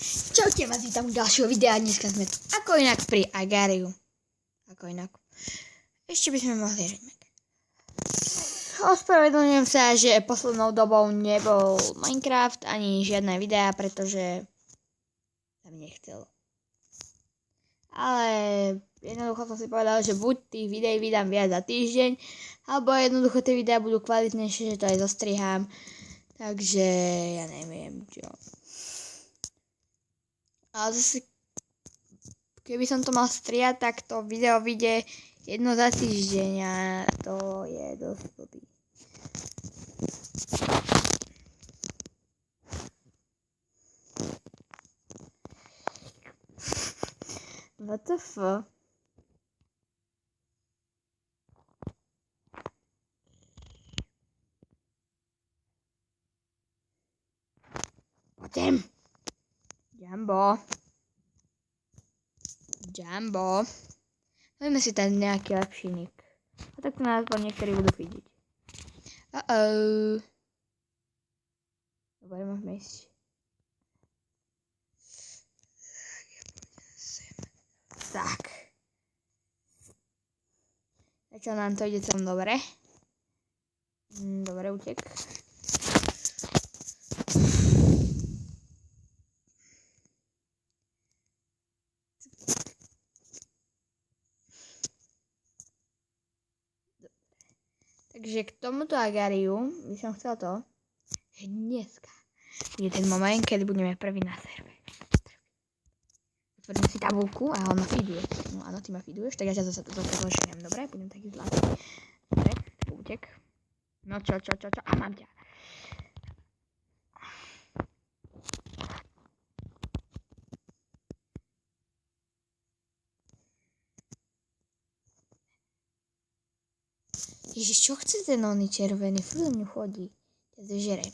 Čaute, vás vítam u ďalšieho videa. Dneska sme tu ako inak pri Agariu. Ako inak. Ešte by sme mohli remek. Ospravedlňujem sa, že poslednou dobou nebol Minecraft ani žiadne videá, pretože sa mi nechcelo. Ale jednoducho som si povedal, že buď tých videí vydám viac za týždeň, alebo jednoducho tie videá budú kvalitnejšie, že to aj zostrihám. Takže ja neviem čo. Ale zase, keby som to mal strihať, tak to video vyjde jedno za týždeň a to je dosť blbý. WTF? Poďme. Jumbo. Dajme si ten nejaký lepší nick. A tak to nás niektorí budú vidieť. Dobre, môžeme ísť. Tak. Začal nám to ide celom dobre. Dobre, utek. Takže k tomuto Agariu by som chcel to, že dneska je ten moment, kedy budeme prvý na servere. Otvorím si tabulku a on ma feeduje. No áno, ty ma feeduješ, tak ja ťa zase zoženiem. Dobre, budem taký zlatý. Dobre, utek. No čo, a mám ťa. Ježiš, čo chce ten oný červený? Furt do mňu chodí. Ja zežerem.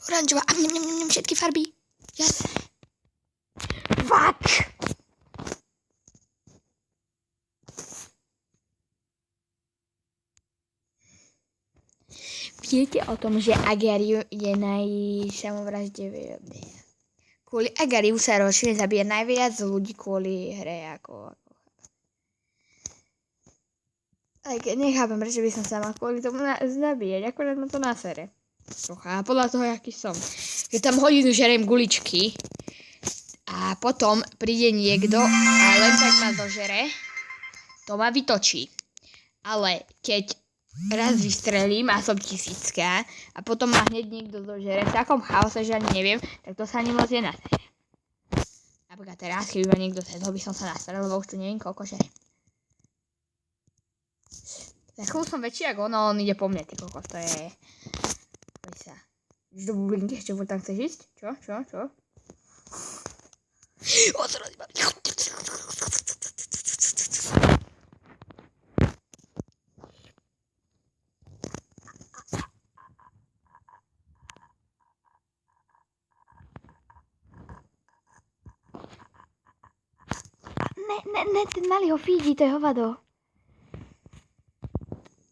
Oranžová. A mňam všetky farby. Jasné. Fuck! Viete o tom, že Agariu je najsamovraždivejší. Kvôli Agariu sa ročne zabije najviac ľudí kvôli hre ako. Aj keď nechápem, prečo by som sa mal kvôli tomu zabíjať, akorát ma to nasere. Trocha, podľa toho, aký som. Že tam hodinu žerem guličky a potom príde niekto a len tak ma dožere, to ma vytočí. Ale keď raz vystrelím a som 1000 a potom ma hneď niekto dožere v takom chaose, že ani neviem, tak to sa ani moc nenasere. Napríklad teraz, keby ma niekto sedol, by som sa nasrel, lebo už tu neviem koľko žerem. Za chvíľu som väčší ako ono, on ide po mne, ty kokos, to je. Poď sa. Ideš do bublinky, ešte tam chceš ísť? Čo? Ne, ten malý ho fídi, to je hovado.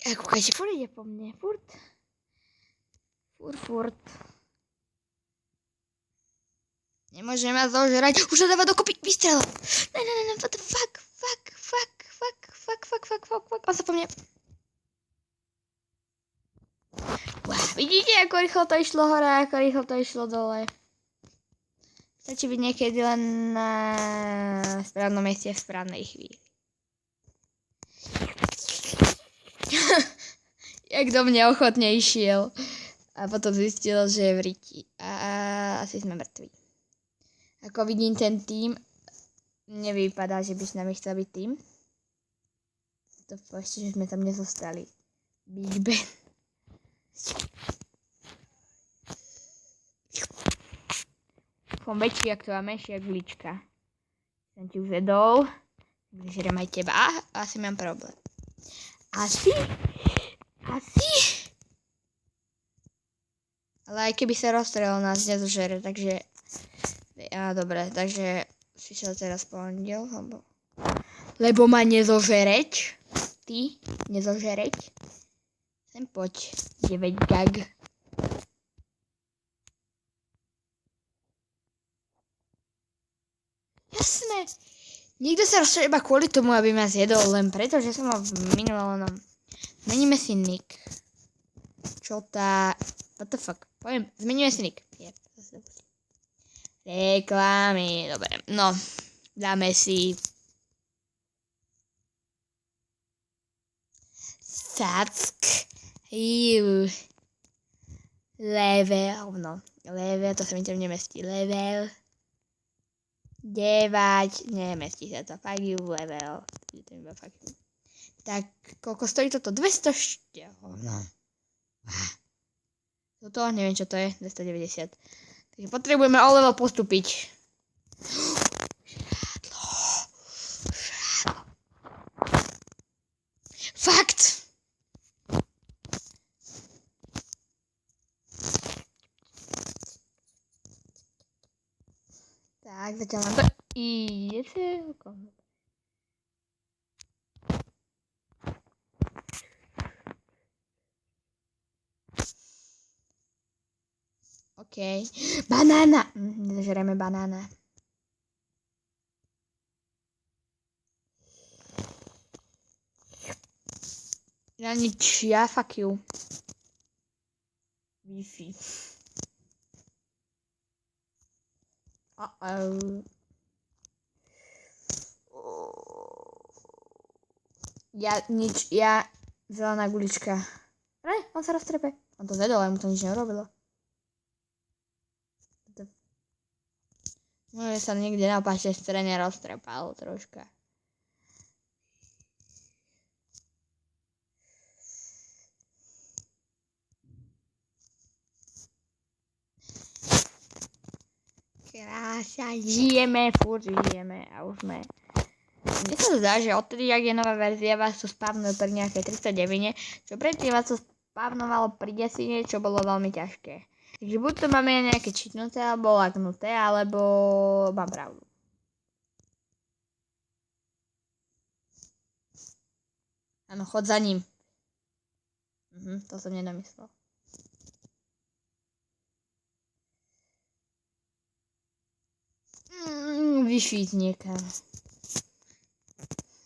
Kúkajte, furt ide po mne, furt. Nemôže ma zožrať, už sa dáva dokopy, vystrel. Ne, what the fuck, on sa po mne. Wow, vidíte, ako rýchlo to išlo hore, ako rýchlo to išlo dole. Stačí byť niekedy len na správnom mieste v správnej chvíli. Jak do mňa ochotne išiel. A potom zistil, že je v riti. A asi sme mŕtvi. Ako vidím, ten tým nevypadá, že by s nami chcel byť tým. To ešte, že sme tam nezostali. Big Ben. Som väčší, ak to a menší, jak gulička. Som ti uvedol. Vyžerem aj teba. Asi mám problém. Asi? Ale aj keby sa rozstrelil, nás nezožere, takže. Dobre, takže si šiel teraz pondiel, alebo. lebo ma nezožereť. Ty, nezožereť. Sem poď, 9 gag. Jasné. Niekto sa rozšľa iba kvôli tomu, aby ma zjedol, len preto, že som ho v minulom. Zmeníme si nick. Čo tá... What the fuck? Poviem, zmeníme si nick. Reklamy, dobre. No, dáme si... Sack. Level, no. Level, to sa mi tam nemestí. Level. 9, nemestí sa to. Fuck you, level. Tak, koľko stojí toto? 200 no. Toto, neviem čo to je, 290. Takže potrebujeme o level postúpiť. Žrádlo. Fakt! Tak, zatiaľ nám to ide celkom. OK. Banána! Zažereme banána. Ja nič, ja fuck you. Wi-Fi. Ja nič, ja zelená gulička. On sa roztrepe. On to zvedol, ale mu to nič neurobilo. Môže sa niekde na opačnej strane roztrepal troška. Krása, žijeme, furt žijeme a už sme. Mne sa zdá, že odtedy, jak je nová verzia, vás to spávnuje pri nejakej 39, čo predtým vás to spávnovalo pri 10, čo bolo veľmi ťažké. Takže buď to máme nejaké čitnuté, alebo lagnuté, alebo mám pravdu. Áno, chod za ním. To som nedomyslel. Vyšviť niekam.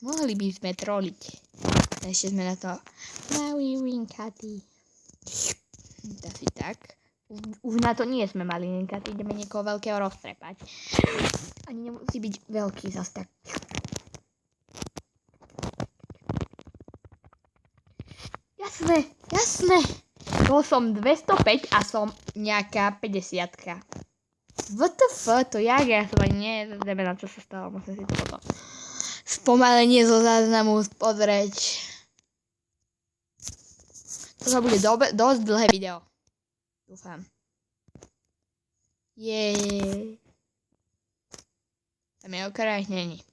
Mohli by sme troliť. Ešte sme na to. Mali winkaty. Asi tak. Už na to nie sme mali winkaty. Ideme niekoho veľkého roztrepať. Ani nemusí byť veľký zas tak. Jasné, jasné. Bol som 205 a som nejaká 50-ka. WTF, to jak ja som ani nevieme, na čo sa stalo, musím si to potom spomalenie zo záznamu pozrieť. Toto bude dosť dlhé video. Dúfam. Tam je okraj, není.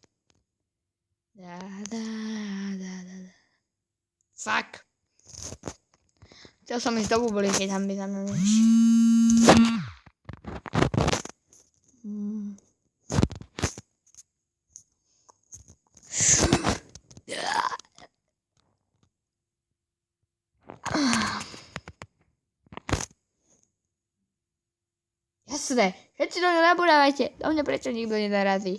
Fuck. Chcel som ísť do bubly, keď tam by za mnou nešiel. Jasné, všetci do mňa nabúdávajte. Do mňa prečo nikto nenarazí?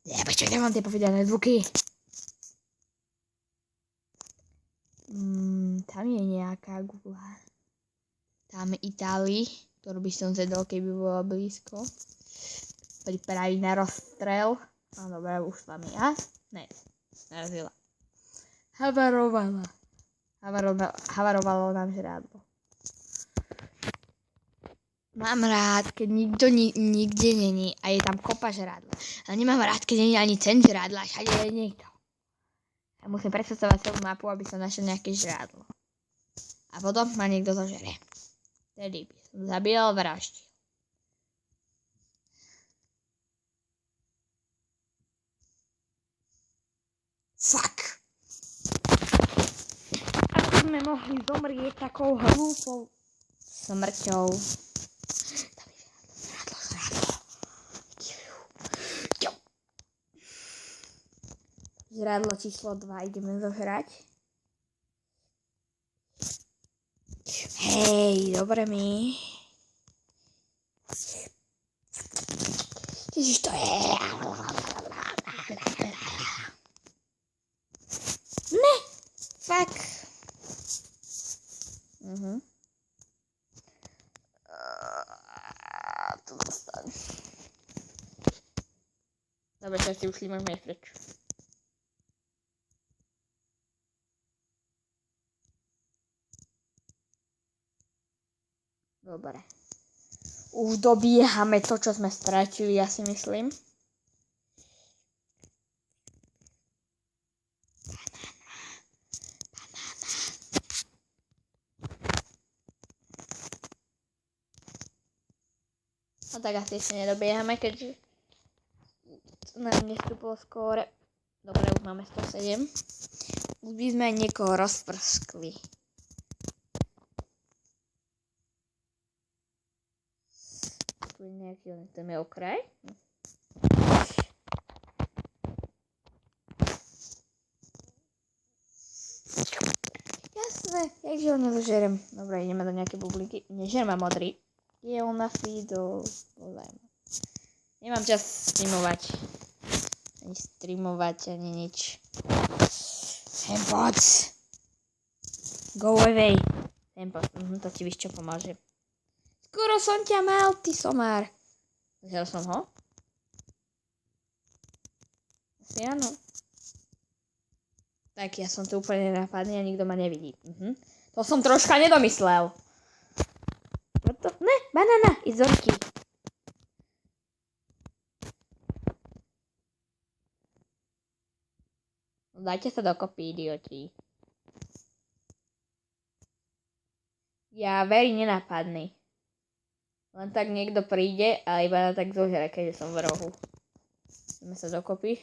Ja, prečo nemám tie povedané zvuky? Tam je nejaká gula. Tam Itálii, ktorú by som zjedol, keby bolo blízko. Pripraví na rozstrel. No dobré, ušla mi. A? Ne, narazila. Havarovalo nám žrádlo. Mám rád, keď nikto nikde není a je tam kopa žrádla. Ale nemám rád, keď není ani cen žrádla a všade je niekto. Ja musím predstavovať celú mapu, aby som našiel nejaké žrádlo. A potom ma niekto zožere. Tedy by som zabíjal, vraždil. Fuck. Ako sme mohli zomrieť takou hlúpou smrťou. Žrádlo číslo 2 ideme zožrať. Hej, dobre mi. Ježiš, to je. Ne, fuck. To dostane. Dobre, sa si ušli, môžeme ísť preč. Dobre. Už dobiehame to, čo sme stratili, ja si myslím. No tak asi ešte nedobiehame, keďže nám nestúpilo skôr. Dobre, už máme 107. Už by sme niekoho rozprskli. Tu je nejaký, ten je okraj. Jasné, jakže ho nezožerem. Dobre, ideme do nejaké bublinky. Nežer ma modrý. Je on na feedu. Nemám čas streamovať, ani nič. Sem poď. Go away. Sem poď, to ti víš čo pomôže. Skoro som ťa mal, ty somár. Zjel som ho? Asi áno. Tak ja som tu úplne nenapadný a nikto ma nevidí. To som troška nedomyslel. Ne, banana, ísť zorky. Dajte sa dokopy, idioti. Ja very nenapadný. Len tak niekto príde a iba tak zožere, keďže som v rohu. Ideme sa dokopy.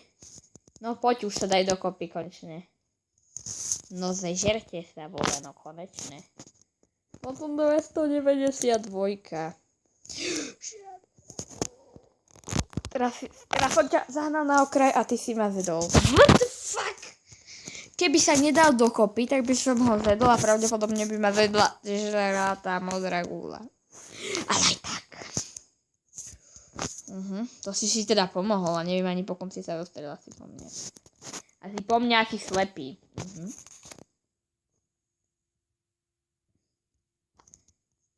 No poď, už sa daj dokopy konečne. No zežerte sa, voleno, konečne. Potom 292. Teraz som ťa zahnal na okraj a ty si ma zjedol. What the fuck? Keby sa nedal dokopy, tak by som ho zjedol a pravdepodobne by ma zjedla tá modrá gula. Ale aj tak. To si teda pomohol a neviem ani po kom si sa dostrel asi po mne. Asi po mňa si slepý.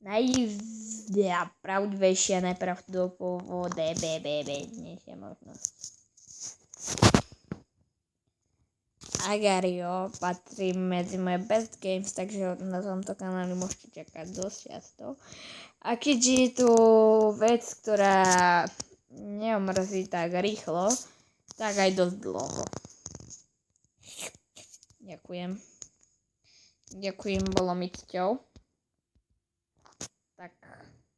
Najpravdivejšia, najpravdepodobnejšia možnosť. Agario patrí medzi moje best games, takže na tomto kanáli môžete čakať dosť často. A keďže je tu vec, ktorá neomrzí tak rýchlo, tak aj dosť dlho. Ďakujem. Ďakujem, bolo mi cťou. Tak,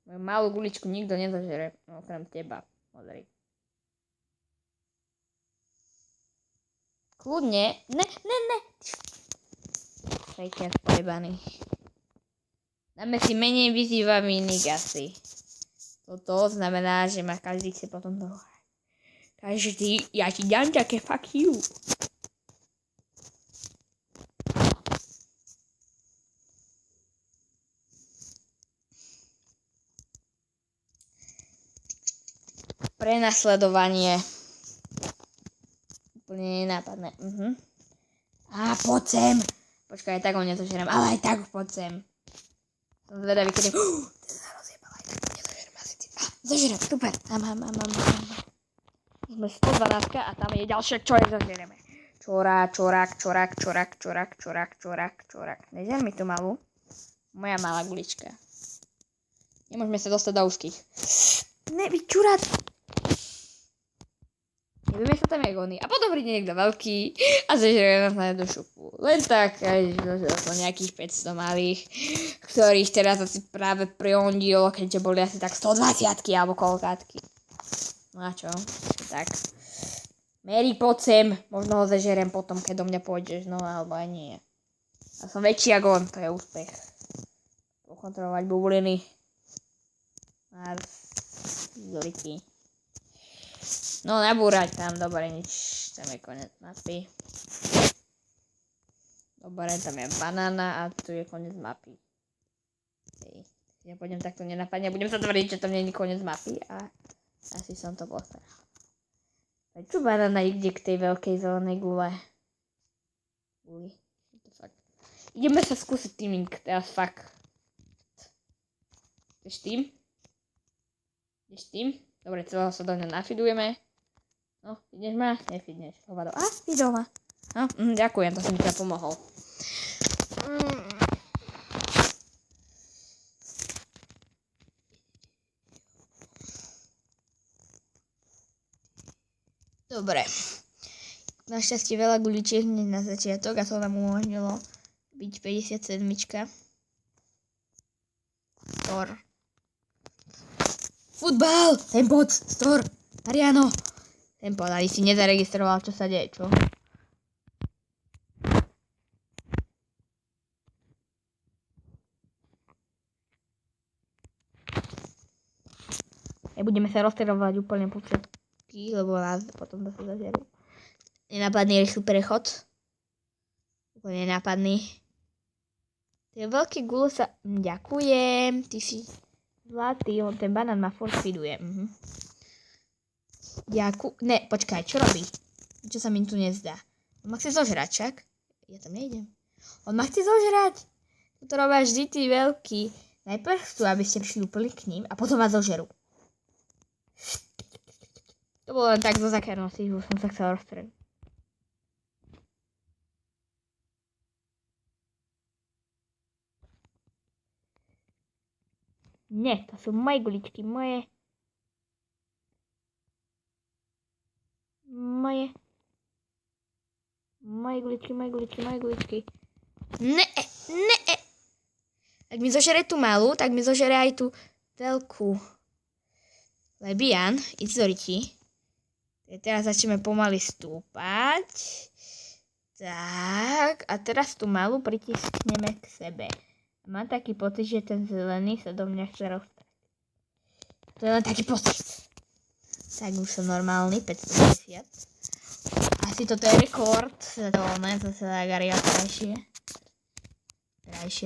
moju malú guličku nikto nezožere, okrem teba, modrý. Kľudne, ne. Fejker pojebaný. Dáme si menej vyzývavý nick asi. Toto znamená, že ma každý chce potom dohrať. Každý, ja ti dám také fuck you. Prenasledovanie. Úplne nenápadné. Á, poď sem. Počkaj, aj tak ho nezožerem, ale aj tak poď sem. Som zvedavý, kedy... Ty sa rozjebal, aj tak ho nezožerem asi. Zožerem, super. Mám. Sme 112 a tam je ďalšie, čo je zožereme. Čorák. Nežer mi tu malú. Moja malá gulička. Nemôžeme sa dostať do úzkých. Nevyčurať. Nevieme sa tam jak oni. A potom príde niekto veľký a zežere nás na jednu šupu. Len tak, som nejakých 500 malých, ktorých teraz asi práve priondilo, keďže boli asi tak 120-ky alebo koľkátky. No a čo? Tak. Mary, poď sem. Možno ho zežerem potom, keď do mňa pôjdeš, no alebo aj nie. A som väčší ako on, to je úspech. kontrolovať bubliny. Mars, Zoriti. No, nabúrať tam, dobre, nič. Tam je koniec mapy. Dobre, tam je banána a tu je koniec mapy. Ja pôjdem takto nenapadne, budem sa tvrdiť, že tam nie je koniec mapy a asi som to postaral. Prečo banána ide k tej veľkej zelenej gule? Ideme sa skúsiť teaming, teraz fakt. Ideš tým? Dobre, celého sa do mňa nafidujeme. No, ideš ma? Nefidneš. Hovado. A, fidol ma. No, ďakujem, to som mi teda pomohol. Dobre. Našťastie veľa guličiek hneď na začiatok a to nám umožnilo byť 57. Stor. Futbal! Tempot! Stor! Mariano! Tempot, ale si nezaregistroval, čo sa deje, čo? Nebudeme sa rozterovať úplne po všetkých, lebo nás potom zase zažerú. Nenápadný rýchly prechod. Úplne nenápadný. Tie veľké gule sa... Ďakujem, ty si zlatý, on ten banán ma furt feeduje. Ne, počkaj, čo robí? Čo sa mi tu nezdá? On ma chce zožrať, čak? Ja tam nejdem. On ma chce zožrať. To robia vždy tí veľkí. Najprv chcú, aby ste prišli úplne k ním a potom vás zožerú. To bolo len tak zo zakernosti, už som sa chcel rozstreliť. Nie, to sú moje guličky, moje guličky. Ne. Ak mi zožere tú malú, tak mi zožere aj tú veľkú. Lebian, Izoriti. Teraz začneme pomaly stúpať. Tak, a teraz tú malú pritiskneme k sebe. Mám taký pocit, že ten zelený sa do mňa chce roztrať. To je len taký pocit. Tak už som normálny, 550. Asi toto je rekord. Svetelné, zase Agario krajšie.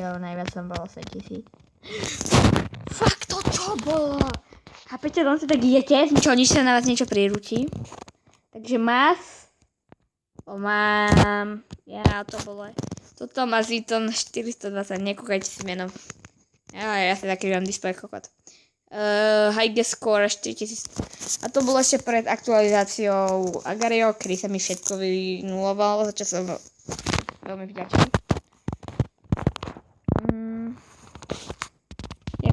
Ale najviac som bolo 7000. Fakt to čo bolo? Chápete, on sa tak idete, nič sa na vás niečo prirúti. Takže mám... Ja, to bolo... Toto má Ziton 420, nekúkajte si menom. Ja sa taký mám display kokot. High score 4000. A to bolo ešte pred aktualizáciou Agario, kedy sa mi všetko vynulovalo, za čo som veľmi vďačný.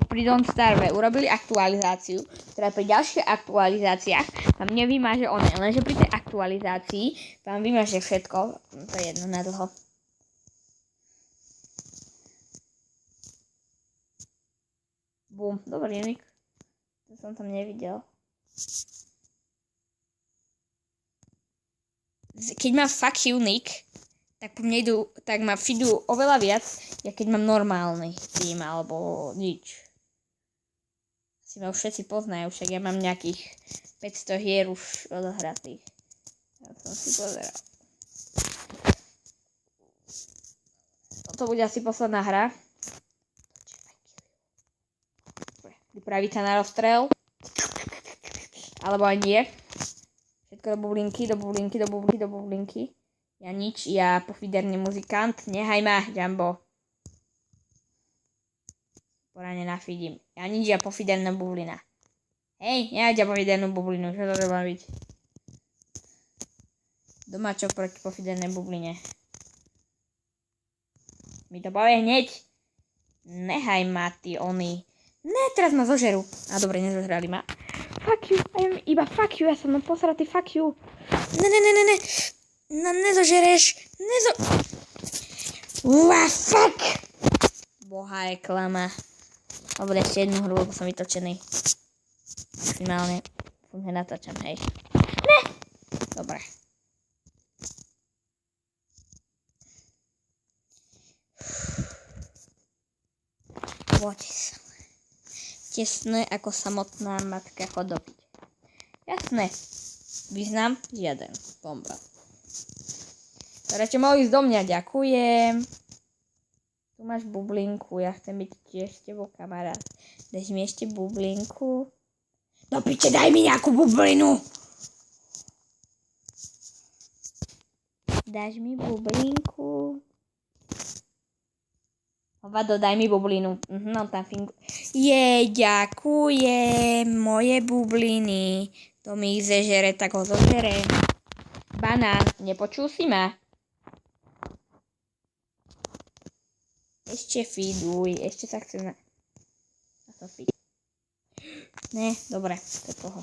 Pri Don't Starve urobili aktualizáciu, teda pri ďalších aktualizáciách vám nevymáže one, lenže pri tej aktualizácii vám vymáže všetko, to je jedno na dlho. Bum, dobrý nick, to som tam nevidel. Keď mám fuck you nick, tak po mne tak ma feedujú oveľa viac, ja keď mám normálny tým alebo nič. Si ma už všetci poznajú, však ja mám nejakých 500 hier už odohratých. Ja som si pozeral. Toto bude asi posledná hra. Pripraviť sa na rozstrel. Alebo aj nie. Všetko do bublinky. Ja nič, ja pofiderný muzikant. Nehaj ma, Jumbo. Porane nafidím. Ja nič, ja pofiderná bublina. Hej, nehaj ťa pofidernú bublinu, čo to treba byť? Domáčok proti pofidernej bubline. Mi to povie hneď. Nehaj ma, ty oni. Ne, teraz ma zožerú. A dobre, nezožrali ma. Fuck you, iba fuck you, ja som posratý, fuck you. Ne. No, nezožereš. Fuck. Boha reklama. Dobre, ešte jednu hru, lebo som vytočený. Maximálne. Fúne natáčam, hej. Ne! Dobre. Poďte sa. Tesné ako samotná matka chodopiť. Jasné. Význam? Žiaden. Bomba. Radšej mohli ísť do mňa, ďakujem. Tu máš bublinku, ja chcem byť tiež s tebou kamarát. Dáš mi ešte bublinku? No piče, daj mi nejakú bublinu! Dáš mi bublinku? Vado, daj mi bublinu. No tam fingu. Ďakujem, moje bubliny. To mi ich zežere, tak ho zožerem. Banán, nepočul si ma? Ešte feeduj, ešte sa chcem na to feed. Ne, dobre, to je toho.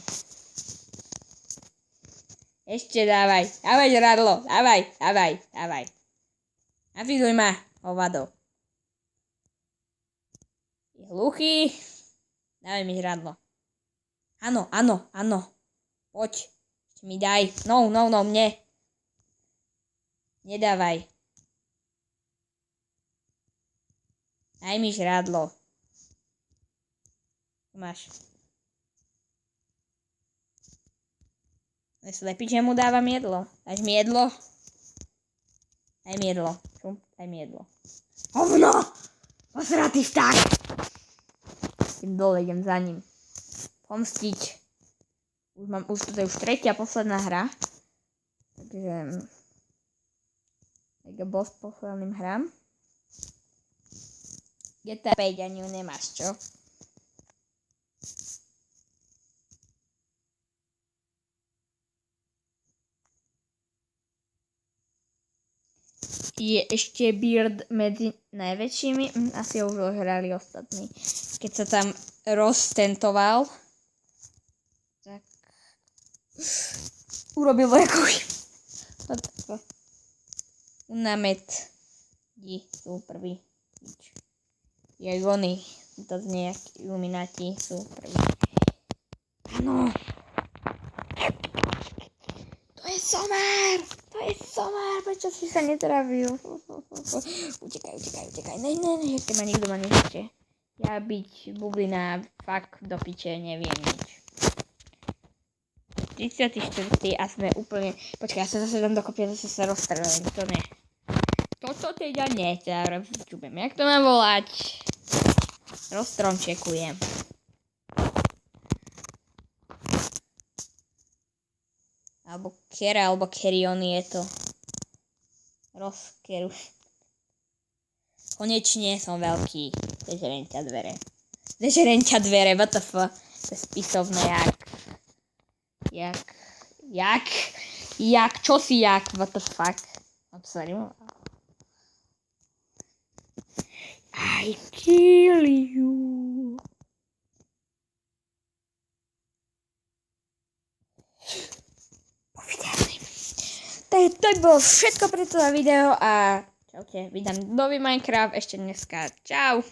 Ešte dávaj, žradlo, dávaj. Nafeeduj ma, hovado. Je hluchý. Dávaj mi žradlo. Áno. Poď, ešte mi daj. No, mne. Nedávaj. Daj mi žradlo. Tu máš. Slepý, že mu dávam jedlo. Dáš mi jedlo? Daj mi jedlo. Daj mi jedlo. Hovno! Posratý vták! Idem dole, idem za ním. Pomstiť. Už to je už tretia, posledná hra. Takže... Tak boss posledným hram. GTA 5 ani ju nemáš, čo? Je ešte Beard medzi najväčšími? Asi ho už hrali ostatní. Keď sa tam roztentoval, tak urobil vojakovi. Unamet. Sú prvý. Je oni. To znie jak Illuminati. Sú prvý. Áno. To je Somer. Prečo si sa netravil? Utekaj. Ne, ešte ma nikto ma nežite. Ja byť bublina, fakt do piče, neviem nič. 34. a sme úplne... Počkaj, ja sa zase dám dokopy, zase sa rozstrelím, to ne. Toto teda nie, teda čubem, jak to mám volať? Rozstromčekujem. Alebo Kera, alebo Kerion je to. Rozkeru. Konečne som veľký. Zežerem ťa dvere, what the fuck. To je spisovné jak, čo si jak, what the fuck. I'm sorry. I kill you. To bolo všetko pre toto video a čaute, vydám nový Minecraft ešte dneska. Čau.